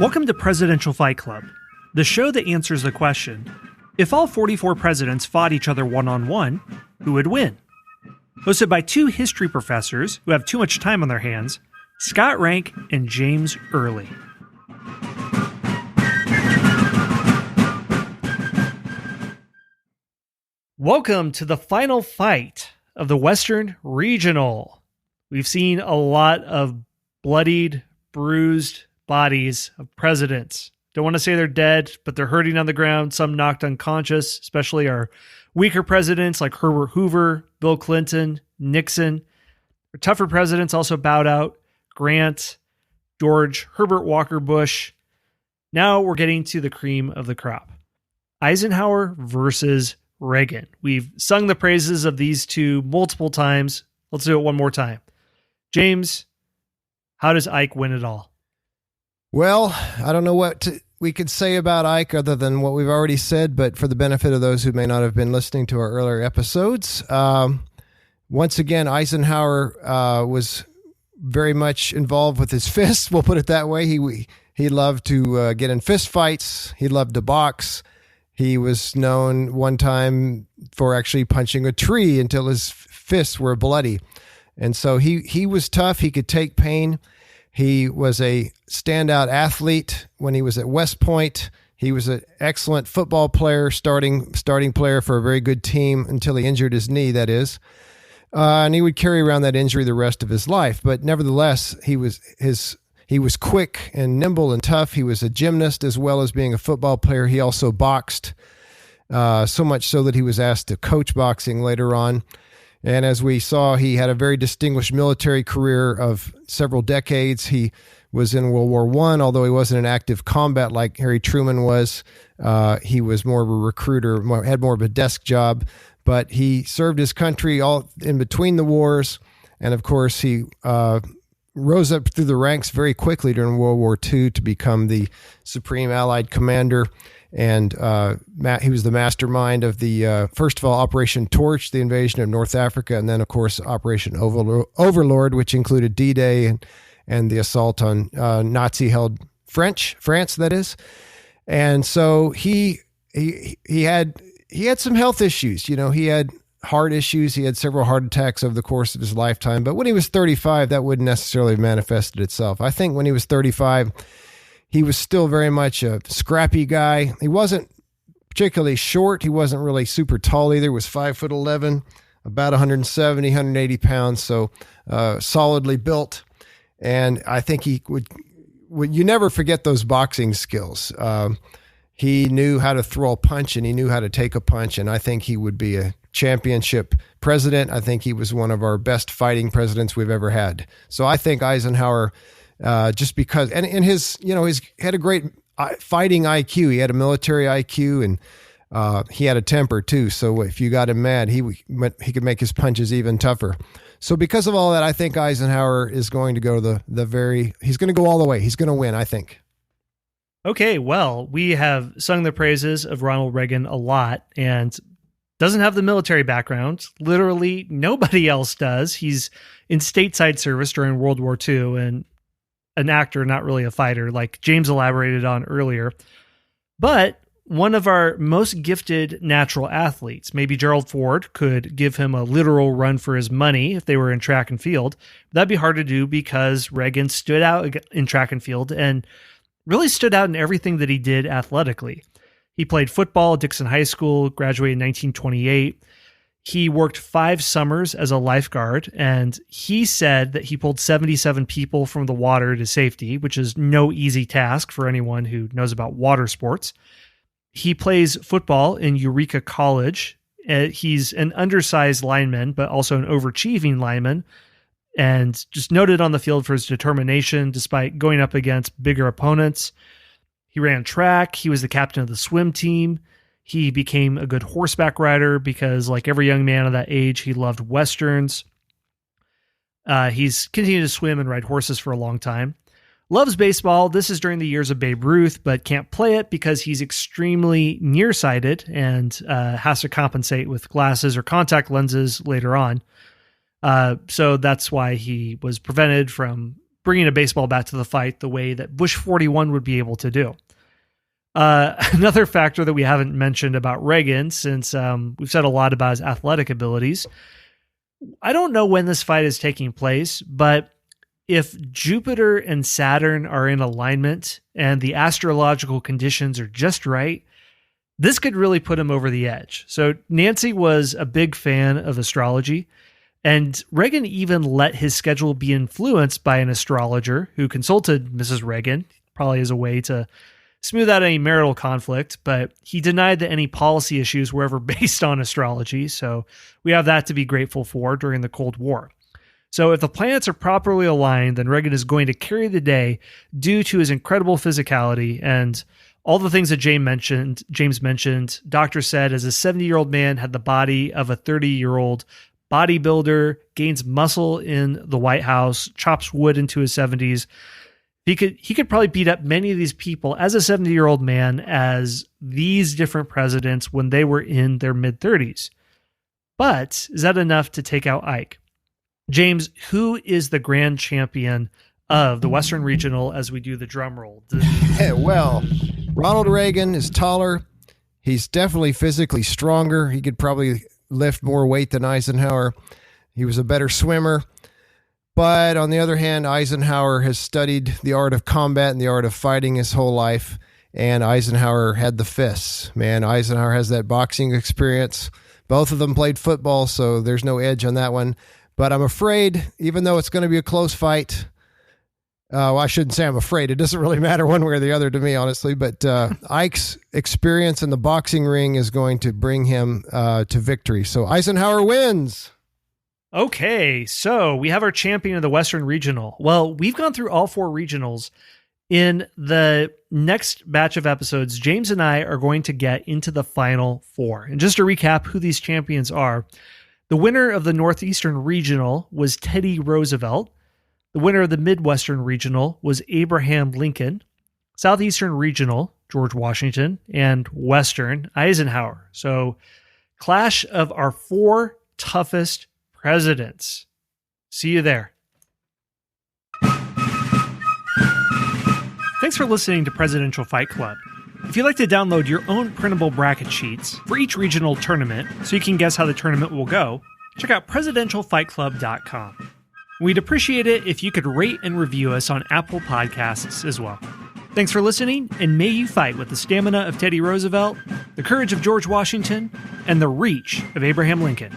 Welcome to Presidential Fight Club, the show that answers the question, if all 44 presidents fought each other one-on-one, who would win? Hosted by two history professors who have too much time on their hands, Scott Rank and James Early. Welcome to the final fight of the Western Regional. We've seen a lot of bloodied, bruised bodies of presidents. Don't want to say they're dead, but they're hurting on the ground, some knocked unconscious, especially our weaker presidents like Herbert Hoover, Bill Clinton, Nixon. Our tougher presidents also bowed out, Grant, George, Herbert Walker Bush. Now we're getting to the cream of the crop. Eisenhower versus Reagan. We've sung the praises of these two multiple times. Let's do it one more time. James, how does Ike win it all? Well, I don't know what we could say about Ike other than what we've already said, but for the benefit of those who may not have been listening to our earlier episodes, once again, Eisenhower was very much involved with his fists. We'll put it that way. He loved to get in fist fights. He loved to box. He was known one time for actually punching a tree until his fists were bloody. And so he was tough. He could take pain. He was a standout athlete when he was at West Point. He was an excellent football player, starting player for a very good team until he injured his knee, that is. And he would carry around that injury the rest of his life. But nevertheless, he was quick and nimble and tough. He was a gymnast as well as being a football player. He also boxed, so much so that he was asked to coach boxing later on. And as we saw, he had a very distinguished military career of several decades. He was in World War I, although he wasn't in active combat like Harry Truman was. He was more of a recruiter, had more of a desk job. But he served his country all in between the wars. And of course, he rose up through the ranks very quickly during World War II to become the Supreme Allied Commander. And he was the mastermind of the, first of all, Operation Torch, the invasion of North Africa, and then, of course, Operation Overlord, which included D-Day and the assault on Nazi-held France, that is. And so he had some health issues. You know, he had heart issues. He had several heart attacks over the course of his lifetime. But when he was 35, that wouldn't necessarily have manifested itself. I think when he was 35, he was still very much a scrappy guy. He wasn't particularly short. He wasn't really super tall either. He was 5'11", about 170, 180 pounds. So solidly built. And I think he would you never forget those boxing skills. He knew how to throw a punch and he knew how to take a punch. And I think he would be a championship president. I think he was one of our best fighting presidents we've ever had. So I think Eisenhower, just because, and he had a great fighting IQ. He had a military IQ and he had a temper too. So if you got him mad, he could make his punches even tougher. So because of all that, I think Eisenhower is going to go he's going to go all the way. He's going to win, I think. Okay, well, we have sung the praises of Ronald Reagan a lot and doesn't have the military background. Literally nobody else does. He's in stateside service during World War II and an actor, not really a fighter, like James elaborated on earlier. But one of our most gifted natural athletes, maybe Gerald Ford, could give him a literal run for his money if they were in track and field. That'd be hard to do because Reagan stood out in track and field and really stood out in everything that he did athletically. He played football at Dixon High School, graduated in 1928. He worked 5 summers as a lifeguard, and he said that he pulled 77 people from the water to safety, which is no easy task for anyone who knows about water sports. He plays football in Eureka College. He's an undersized lineman, but also an overachieving lineman, and just noted on the field for his determination despite going up against bigger opponents. He ran track. He was the captain of the swim team. He became a good horseback rider because, like every young man of that age, he loved Westerns. He's continued to swim and ride horses for a long time. Loves baseball. This is during the years of Babe Ruth, but can't play it because he's extremely nearsighted and has to compensate with glasses or contact lenses later on. So that's why he was prevented from bringing a baseball bat to the fight the way that Bush 41 would be able to do. Another factor that we haven't mentioned about Reagan, since we've said a lot about his athletic abilities, I don't know when this fight is taking place, but if Jupiter and Saturn are in alignment and the astrological conditions are just right, this could really put him over the edge. So Nancy was a big fan of astrology, and Reagan even let his schedule be influenced by an astrologer who consulted Mrs. Reagan, probably as a way to smooth out any marital conflict, but he denied that any policy issues were ever based on astrology, so we have that to be grateful for during the Cold War. So if the planets are properly aligned, then Reagan is going to carry the day due to his incredible physicality and all the things that James mentioned. Doctor said as a 70-year-old man had the body of a 30-year-old bodybuilder, gains muscle in the White House, chops wood into his 70s. He could probably beat up many of these people as a 70-year-old man as these different presidents when they were in their mid-30s. But is that enough to take out Ike? James, who is the grand champion of the Western Regional as we do the drum roll? Well, Ronald Reagan is taller. He's definitely physically stronger. He could probably lift more weight than Eisenhower. He was a better swimmer. But on the other hand, Eisenhower has studied the art of combat and the art of fighting his whole life, and Eisenhower had the fists. Man, Eisenhower has that boxing experience. Both of them played football, so there's no edge on that one. But I'm afraid, even though it's going to be a close fight, well, I shouldn't say I'm afraid. It doesn't really matter one way or the other to me, honestly. But Ike's experience in the boxing ring is going to bring him to victory. So Eisenhower wins. Okay, so we have our champion of the Western Regional. Well, we've gone through all 4 regionals. In the next batch of episodes, James and I are going to get into the final 4. And just to recap who these champions are, the winner of the Northeastern Regional was Teddy Roosevelt. The winner of the Midwestern Regional was Abraham Lincoln. Southeastern Regional, George Washington. And Western, Eisenhower. So, clash of our 4 toughest presidents. See you there. Thanks for listening to Presidential Fight Club. If you'd like to download your own printable bracket sheets for each regional tournament so you can guess how the tournament will go, check out presidentialfightclub.com. We'd appreciate it if you could rate and review us on Apple Podcasts as well. Thanks for listening, and may you fight with the stamina of Teddy Roosevelt, the courage of George Washington, and the reach of Abraham Lincoln.